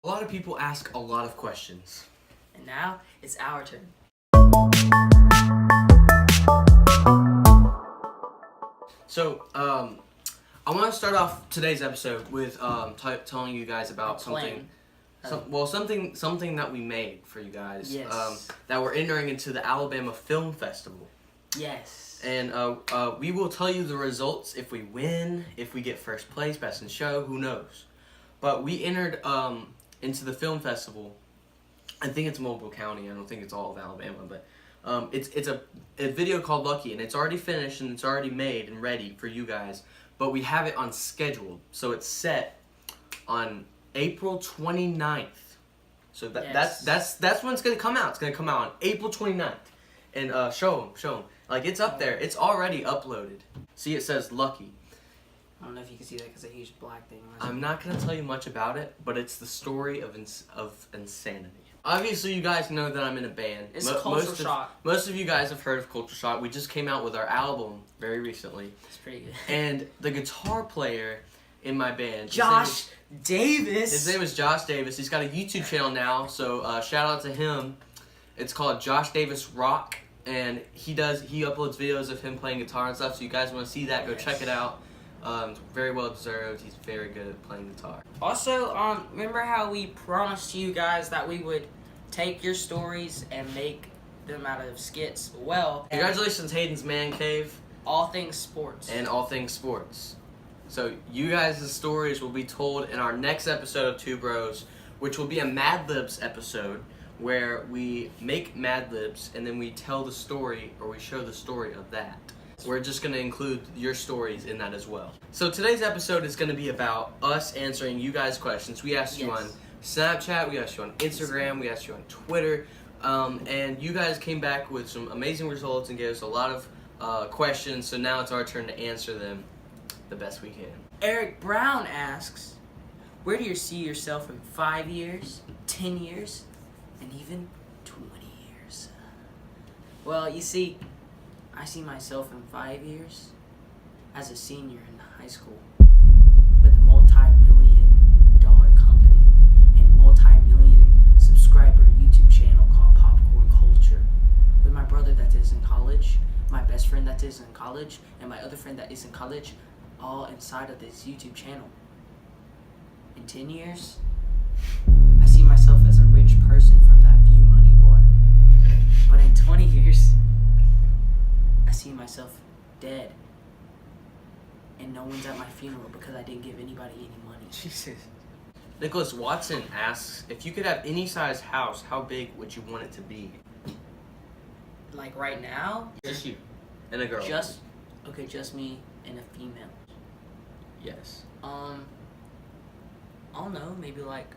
A lot of people ask a lot of questions. And now it's our turn. So, I want to start off today's episode with telling you guys about something that we made for you guys. Yes. That we're entering into the Alabama Film Festival. Yes. And we will tell you the results if we win, if we get first place, best in show, who knows. But we entered into the film festival. I think it's Mobile County. I don't think it's all of Alabama, but it's a video called Lucky, and it's already finished and it's already made and ready for you guys. But we have it on schedule, so it's set on April 29th. So that's when it's gonna come out. It's gonna come out on April 29th, and show them. Like, it's up there. It's already uploaded. See, it says Lucky. I don't know if you can see that because a huge black thing. I'm not gonna tell you much about it, but it's the story of insanity. Obviously, you guys know that I'm in a band. It's Culture Shock. Most of you guys have heard of Culture Shock. We just came out with our album very recently. It's pretty good. And the guitar player in my band, Josh Davis. His name is Josh Davis. He's got a YouTube channel now, so shout out to him. It's called Josh Davis Rock, and he uploads videos of him playing guitar and stuff. So you guys want to see that? Go check it out. Very well deserved. He's very good at playing guitar. Also, remember how we promised you guys that we would take your stories and make them out of skits? Well, Congratulations, Hayden's Man Cave. All things sports. And all things sports. So you guys' stories will be told in our next episode of Two Bros, which will be a Mad Libs episode where we make Mad Libs and then we tell the story, or we show the story of that. We're just going to include your stories in that as well. So today's episode is going to be about us answering you guys' questions. We asked you on Snapchat, we asked you on Instagram, we asked you on Twitter, and you guys came back with some amazing results and gave us a lot of questions, so now it's our turn to answer them the best we can. Eric Brown asks, where do you see yourself in 5 years, 10 years, and even 20 years? Well, you see, I see myself in 5 years as a senior in high school with a multi-million-dollar company and multi-million subscriber YouTube channel called Popcorn Culture, with my brother that is in college, my best friend that is in college, and my other friend that is in college, all inside of this YouTube channel. In 10 years, I see myself as a rich person from that View Money boy. But in 20 years, I see myself dead, and no one's at my funeral because I didn't give anybody any money. Jesus. Nicholas Watson asks, if you could have any size house, how big would you want it to be? Like right now? Just you and a girl. Just me and a female. Yes. I don't know, maybe like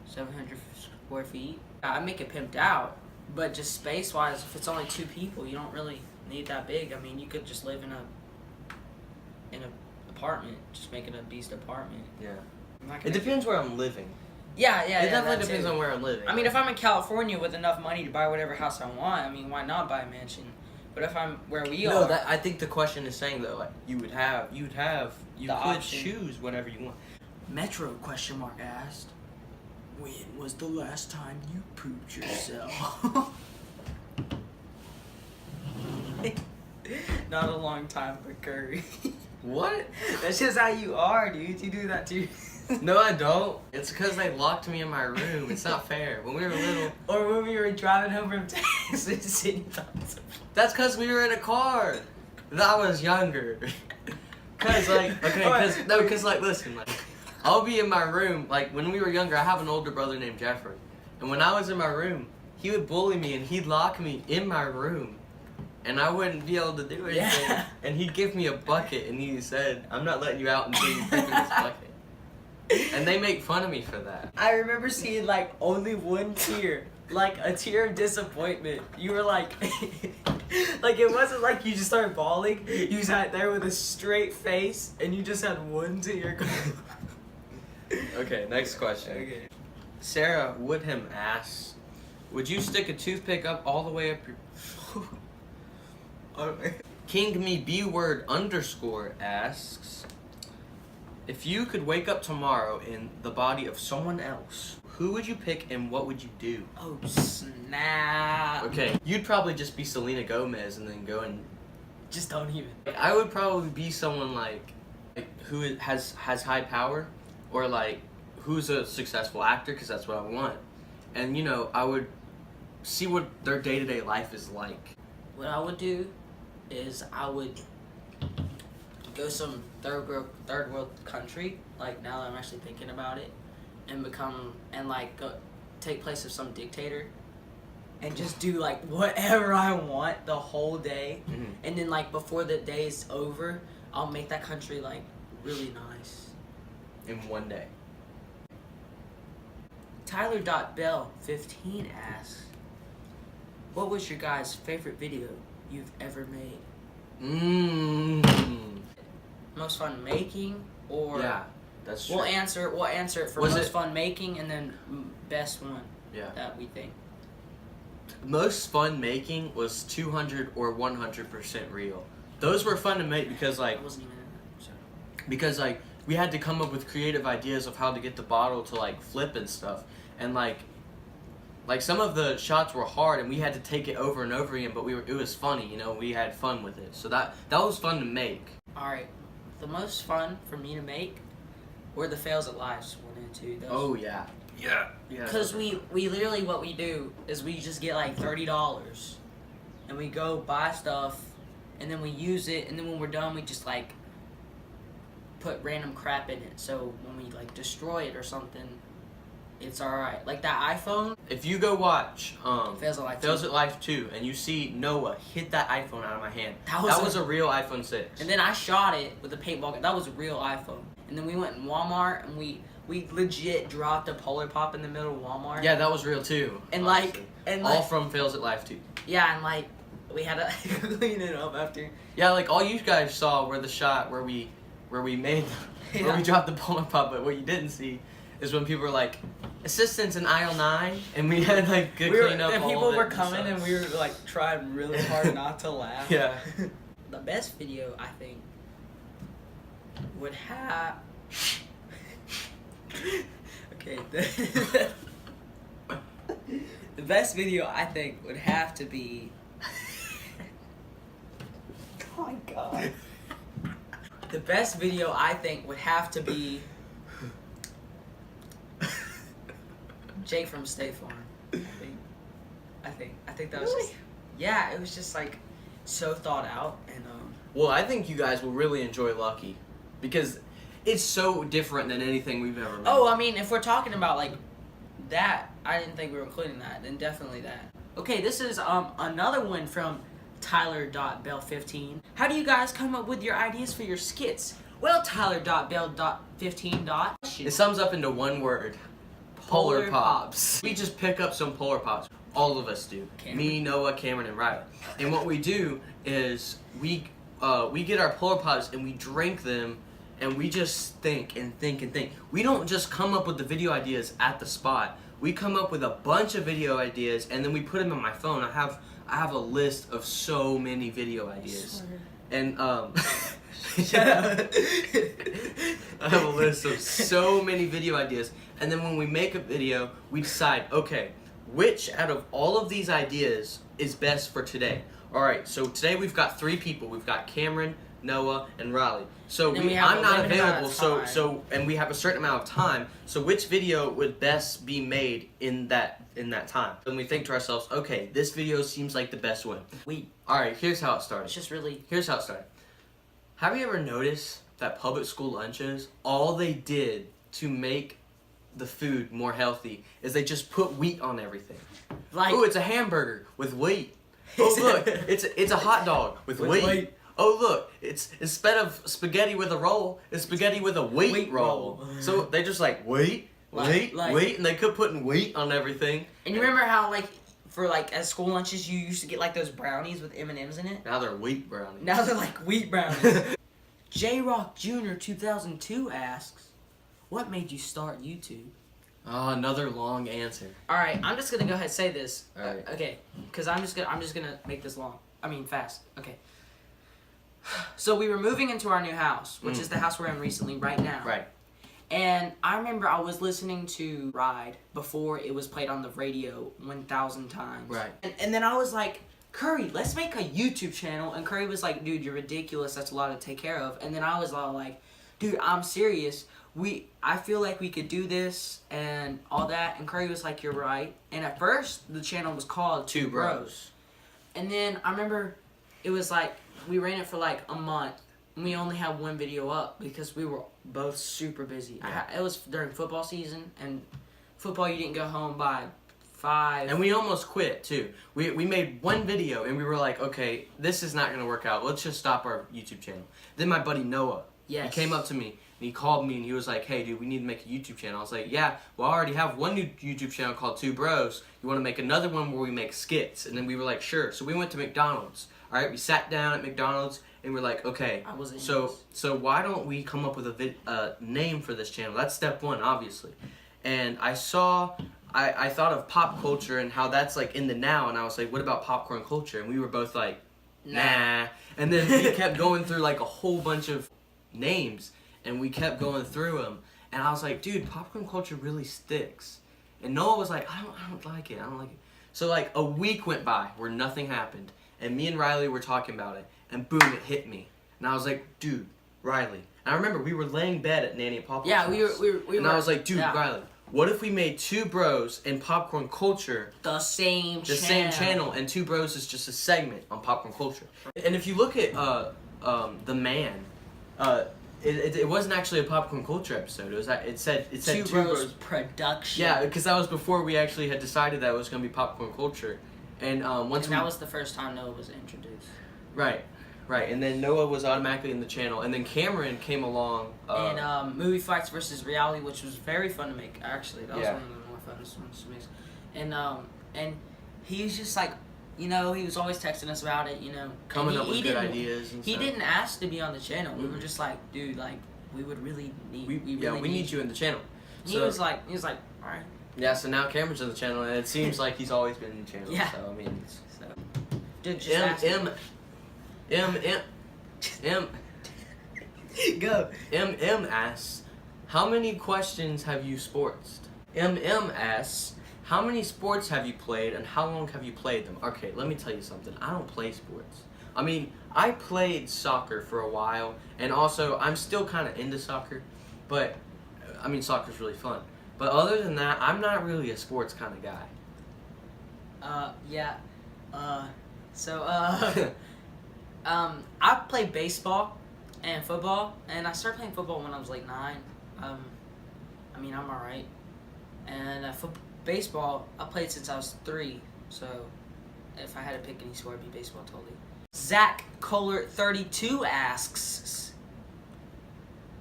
700 square feet. I make it pimped out. But just space-wise, if it's only 2 people, you don't really need that big. I mean, you could just live in an apartment, just make it a beast apartment. Yeah. It depends where I'm living. Yeah. It definitely depends on where I'm living. I mean, if I'm in California with enough money to buy whatever house I want, I mean, why not buy a mansion? But if I'm where we are, I think the question is saying though, like you could option. choose whatever you want. Metro ? Asked, when was the last time you pooped yourself? Not a long time for Curry. What? That's just how you are, dude. You do that too. No, I don't. It's because they locked me in my room. It's not fair. When we were little. Or when we were driving home from Texas. That's because we were in a car. I was younger. Listen, I'll be in my room. Like, when we were younger, I have an older brother named Jeffrey. And when I was in my room, he would bully me and he'd lock me in my room. And I wouldn't be able to do anything. Yeah. And he'd give me a bucket and he said, I'm not letting you out until you bring me this bucket. And they make fun of me for that. I remember seeing, like, only one tear. Like, a tear of disappointment. You were like... like, it wasn't like you just started bawling. You sat there with a straight face, and you just had one tear. Okay, next question. Okay. Sarah Woodham asks, would you stick a toothpick up all the way up your... King Me B Word _ asks, If you could wake up tomorrow in the body of someone else, who would you pick and what would you do? Oh snap! Okay, you'd probably just be Selena Gomez and then go and. Just don't even. I would probably be someone like who has high power, or like who's a successful actor, because that's what I want. And I would see what their day-to-day life is like. What I would do is I would go some third world country, like now that I'm actually thinking about it, and go take place of some dictator, and just do like whatever I want the whole day, and then like before the day's over, I'll make that country like really nice. In one day. Tyler.Bell15 asks, what was your guys' favorite video you've ever made? Most fun making, or Yeah, that's true. we'll answer it for Was most it- fun making and then best one Yeah. that we think. Most fun making was 200 or 100% real. Those were fun to make because I wasn't even in that. So. we had to come up with creative ideas of how to get the bottle to like flip and stuff, and like some of the shots were hard and we had to take it over and over again, but it was funny, we had fun with it, so that was fun to make. All right, the most fun for me to make were the fails at lives 1 and 2. Those. Oh yeah. Because we literally, what we do is we just get like $30 and we go buy stuff and then we use it, and then when we're done we just like put random crap in it, so when we like destroy it or something, it's alright. Like that iPhone, If you go watch Fails at Life Fails 2. at Life 2 and you see Noah hit that iPhone out of my hand, That that was was a real iPhone 6. and then I shot it with a paintball gun. That was a real iPhone. And then we went in Walmart and we legit dropped a Polar Pop in the middle of Walmart. Yeah, that was real too. And honestly. and all like, from Fails at Life 2. yeah, and like we had to clean it up after. Yeah, like all you guys saw were the shot where we made where we dropped the Polar Pop, but what you didn't see is when people were like, assistants in aisle 9, and we had like good clean up. And all people of it were and coming stuff. and we were like trying really hard not to laugh. Yeah. The best video I think would have. Okay. The best video I think would have to be. Oh my god. The best video I think would have to be Jake from State Farm. I think that was Really? just, yeah, it was just like so thought out, and Well, I think you guys will really enjoy Lucky because it's so different than anything we've ever made. oh, I mean, if we're talking about like that, I didn't think we were including that. Then definitely that. Okay, this is another one from Tyler.Bell15. How do you guys come up with your ideas for your skits? Well, Tyler.Bell.15. It sums up into one word. Polar Polar Pops. We just pick up some Polar Pops. All of us do. Cameron. Me, Noah, Cameron, and Riley. And what we do is we get our Polar Pops and we drink them, and we just think and think and think. We don't just come up with the video ideas at the spot. We come up with a bunch of video ideas and then we put them in my phone. I have a list of so many video ideas. And Shut up. I have a list of so many video ideas, and then when we make a video, we decide, okay, which out of all of these ideas is best for today? All right, so today we've got 3 people. We've got Cameron, Noah, and Riley. So And we have I'm a not limited amount available. of So time. and we have a certain amount of time. So which video would best be made in that time? And we think to ourselves, okay, this video seems like the best one. All right, here's how it started. It's just really. Here's how it started. Have you ever noticed that public school lunches, all they did to make the food more healthy is they just put wheat on everything? Like, Oh, it's a hamburger with wheat. Oh, look, it's a hot dog with With wheat. wheat. Oh, look, it's instead of spaghetti with a roll, it's spaghetti with a wheat, Wheat roll. roll. So they just like wheat, Like- and they kept putting wheat on everything. And you remember how like for like at school lunches you used to get like those brownies with M&Ms in it? Now they're wheat brownies. Now they're like wheat brownies. J Rock Jr. 2002 asks, "What made you start YouTube?" Oh, another long answer. All right, I'm just gonna go ahead and say this. All right. Okay, because I'm just gonna make this long. I mean fast. Okay. So we were moving into our new house, which is the house we're in recently right now. Right. And I remember I was listening to Ride before it was played on the radio 1,000 times. Right. And then I was like, Curry, let's make a YouTube channel. And Curry was like, dude, you're ridiculous. That's a lot to take care of. And then I was all like, dude, I'm serious. I feel like we could do this and all that. And Curry was like, you're right. And at first, the channel was called Two Bros. And then I remember it was like, we ran it for like a month. And we only had one video up because we were both super busy. Yeah. It was during football season. And football, you didn't go home by 5. And we almost quit too. We made one video and we were like, okay, this is not gonna work out. Let's just stop our YouTube channel. Then my buddy Noah, he came up to me and he called me and he was like, hey dude, we need to make a YouTube channel. I was like, yeah, well I already have one new YouTube channel called Two Bros. You wanna make another one where we make skits? And then we were like, sure. So we went to McDonald's. All right, we sat down at McDonald's and we're like, okay, so why don't we come up with a name for this channel? That's step one, obviously. And I thought of pop culture and how that's like in the now, and I was like, what about popcorn culture? And we were both like, nah. And then we kept going through like a whole bunch of names, and we kept going through them, and I was like, dude, popcorn culture really sticks. And Noah was like, I don't like it. So like a week went by where nothing happened, and me and Riley were talking about it, and boom, it hit me. And I was like, dude, Riley. And I remember we were laying bed at Nanny and Papa's house. And I was like, dude, Riley, what if we made Two Bros and popcorn culture the same channel, and Two Bros is just a segment on popcorn culture? And if you look at The Man, it wasn't actually a popcorn culture episode. It said Two Bros production. Yeah, because that was before we actually had decided that it was going to be popcorn culture. And that was the first time Noah was introduced. Right, and then Noah was automatically in the channel, and then Cameron came along. And Movie Fights versus Reality, which was very fun to make, actually. That was one of the more funnest ones to make. And he was just like, he was always texting us about it, Coming up with good ideas and He stuff. didn't ask to be on the channel. We were just like, dude, like, we would really need we need you in the channel. He was like, all right. Yeah, so now Cameron's in the channel, and it seems like he's always been in the channel. Yeah. So, I mean, Dude, just ask him. Go. asks, how many questions have you sportsed? asks, how many sports have you played and how long have you played them? Okay, let me tell you something. I don't play sports. I mean, I played soccer for a while, and also I'm still kind of into soccer, but I mean, soccer's really fun. But other than that, I'm not really a sports kind of guy. I played baseball and football, and I started playing football when I was like 9. I mean, I'm alright. And baseball, I played since I was 3, so if I had to pick any sport, it'd be baseball totally. Zach Kohler 32 asks,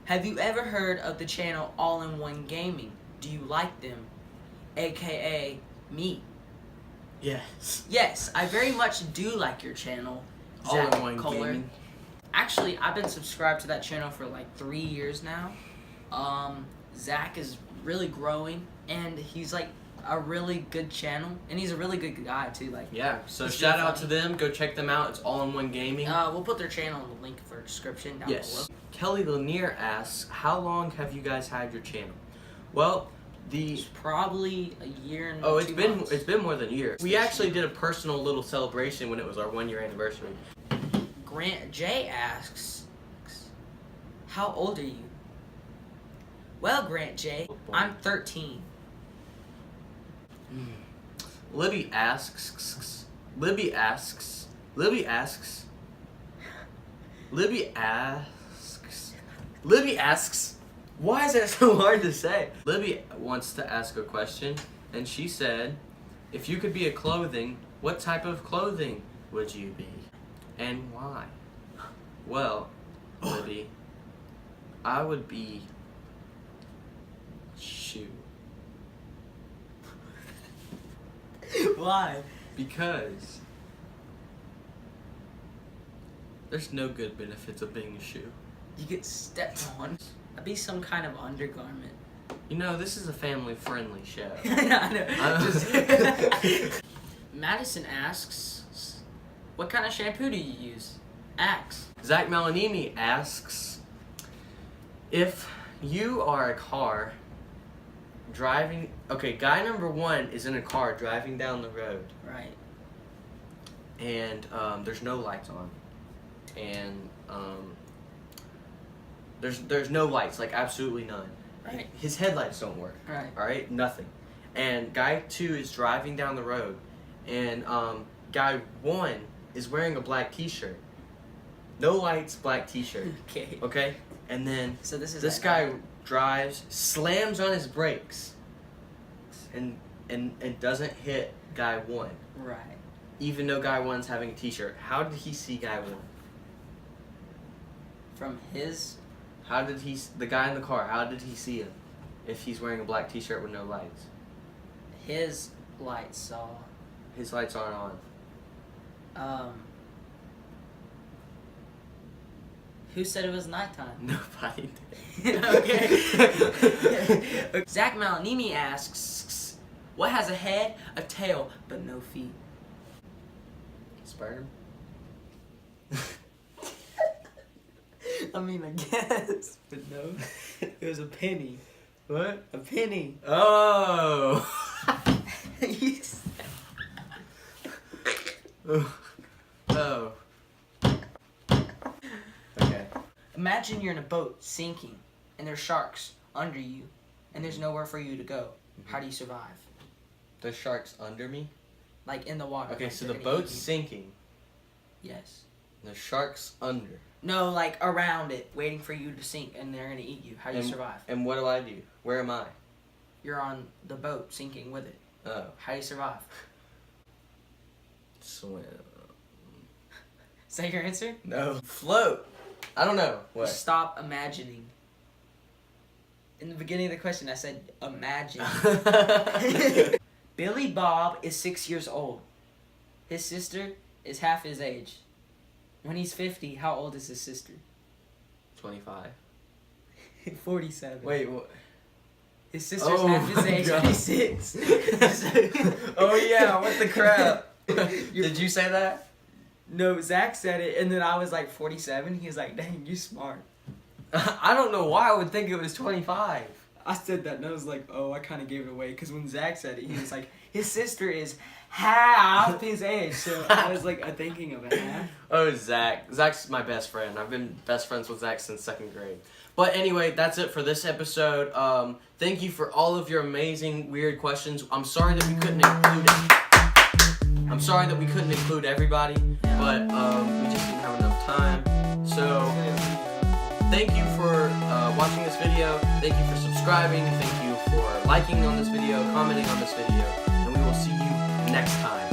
have you ever heard of the channel All-in-One Gaming? Do you like them? AKA me. Yes. Yes, I very much do like your channel, Zach All-in-One Kohler. Gaming. Actually, I've been subscribed to that channel for like 3 years now. Zach is really growing, and he's like a really good channel, and he's a really good guy too. Like, yeah. So shout out to them. Go check them out. It's All-in-One Gaming. We'll put their channel in the link for description down below. Kelly Lanier asks, how long have you guys had your channel? Well, it's probably a year and it's 2 been months. It's been more than a year. We actually did a personal little celebration when it was our 1-year anniversary. Grant J asks, how old are you? Well, Grant J, I'm 13. Libby asks, why is that so hard to say? Libby wants to ask a question, and she said, if you could be a clothing, what type of clothing would you be? And why? Well, Libby, I would be shoe. Why? Because there's no good benefits of being a shoe. You get stepped on. I'd be some kind of undergarment. This is a family-friendly show. I know. Madison asks, what kind of shampoo do you use? Axe. Zach Malanimi asks, if you are a car driving, okay, guy number one is in a car driving down the road, Right. and there's no lights on, and there's no lights, like absolutely none. Right. His headlights don't work. Right. All right, nothing. And guy two is driving down the road, and guy one is wearing a black T-shirt. No lights, black T-shirt. Okay. Okay, and then So this is this that guy drives, slams on his brakes, and doesn't hit guy one, Right. even though guy one's having a T-shirt. How did he see guy one? From his. How did the guy in the car? How did he see him? If he's wearing a black T-shirt with no lights, His lights saw. his lights aren't on. Who said it was nighttime? Nobody did. Okay. Zach Malanimi asks, what has a head, a tail, but no feet? Sperm. I mean, I guess, but no. It was a penny. What? A penny. Oh. You said- Oh. Okay. Imagine you're in a boat sinking, and there's sharks under you, and there's nowhere for you to go. How do you survive? The shark's under me. Like in the water. Okay, like so they're the gonna eat boat's sinking. you. Yes. The shark's under. No, like around it, waiting for you to sink, and they're gonna eat you. How do you survive? And what do I do? Where am I? You're on the boat sinking with it. Oh. How do you survive? Swim. Is that your answer? No. Float. I don't know. What? Stop imagining. In the beginning of the question, I said imagine. Billy Bob is 6 years old. His sister is half his age. When he's 50, how old is his sister? 25. 47. Wait, what? His sister's Oh half his my age. God. 26. Oh yeah, what the crap? Did you say that? No, Zach said it, and then I was like 47. He was like, dang, you smart. I don't know why I would think it was 25. I said that, and I was like, oh, I kind of gave it away. Because when Zach said it, he was like, his sister is half his age. So I was like, thinking of it, half. Oh, Zach. Zach's my best friend. I've been best friends with Zach since 2nd grade. But anyway, that's it for this episode. Thank you for all of your amazing, weird questions. I'm sorry that we couldn't include everybody, but we just didn't have enough time. So, thank you for watching this video. Thank you for subscribing. Thank you for liking on this video, commenting on this video, and we will see you next time.